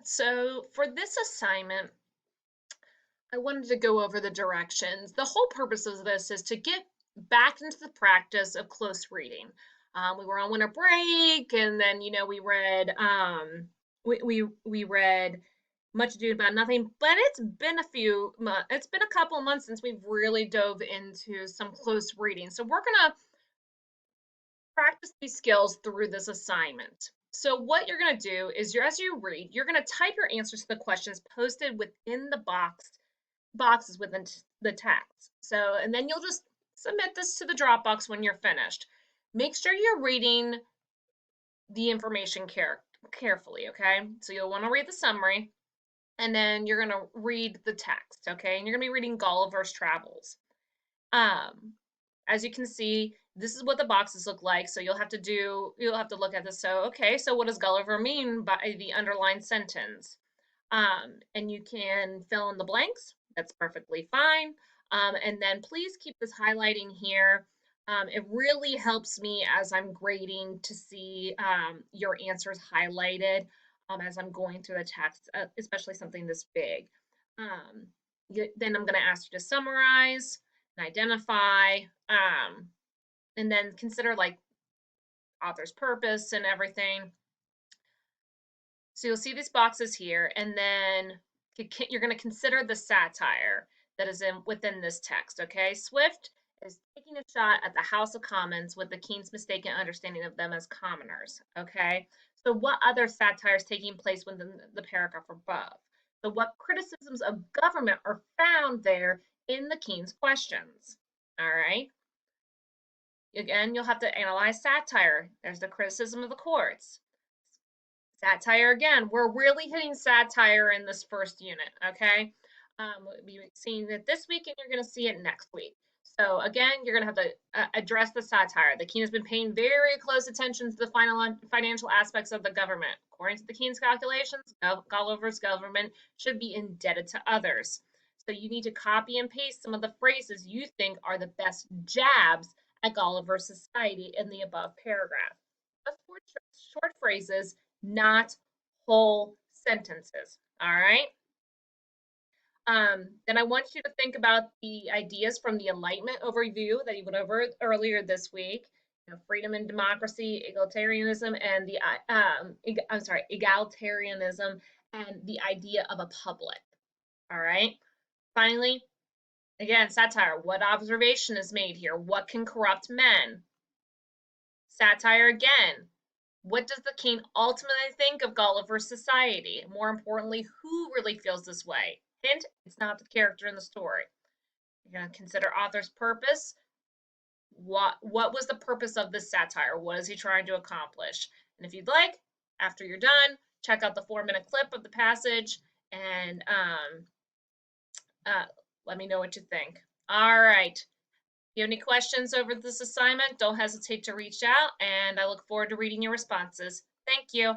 So for this assignment, I wanted to go over the directions. The whole purpose of this is to get back into the practice of close reading. We were on winter break, and then we read we read Much Ado About Nothing, but it's been a couple months since we've really dove into some close reading. So we're gonna practice these skills through this assignment. So what you're going to do is as you read, you're going to type your answers to the questions posted within the boxes within the text. So, and then you'll just submit this to the Dropbox when you're finished. Make sure you're reading the information carefully, okay? So you'll want to read the summary, and then you're going to read the text, okay? And you're going to be reading Gulliver's Travels. Um, as you can see, this is what the boxes look like. So you'll have to look at this. So, okay, so what does Gulliver mean by the underlined sentence? And you can fill in the blanks. That's perfectly fine. And then please keep this highlighting here. It really helps me as I'm grading to see your answers highlighted as I'm going through the text, especially something this big. Um, then I'm going to ask you to summarize and identify, and then consider like author's purpose and everything. So you'll see these boxes here, and then you're going to consider the satire that is within this text, okay? Swift is taking a shot at the House of Commons with the King's mistaken understanding of them as commoners, okay? So what other satire is taking place within the paragraph above? So what criticisms of government are found there in the King's questions, all right? Again, you'll have to analyze satire. There's the criticism of the courts. Satire again. We're really hitting satire in this first unit, okay? We'll be seeing it this week, and you're going to see it next week. So again, you're going to have to address the satire. The king has been paying very close attention to the financial aspects of the government. According to the king's calculations, Gulliver's government should be indebted to others. So you need to copy and paste some of the phrases you think are the best jabs at Gulliver's society in the above paragraph. Just short phrases, not whole sentences. All right. Then I want you to think about the ideas from the Enlightenment overview that you went over earlier this week. Freedom and democracy, egalitarianism, and egalitarianism, and the idea of a public. All right. Finally, again, satire. What observation is made here? What can corrupt men? Satire again. What does the king ultimately think of Gulliver's society? More importantly, who really feels this way? Hint, it's not the character in the story. You're going to consider author's purpose. What was the purpose of this satire? What is he trying to accomplish? And if you'd like, after you're done, check out the 4-minute clip of the passage and let me know what you think. All right. If you have any questions over this assignment, don't hesitate to reach out, and I look forward to reading your responses. Thank you.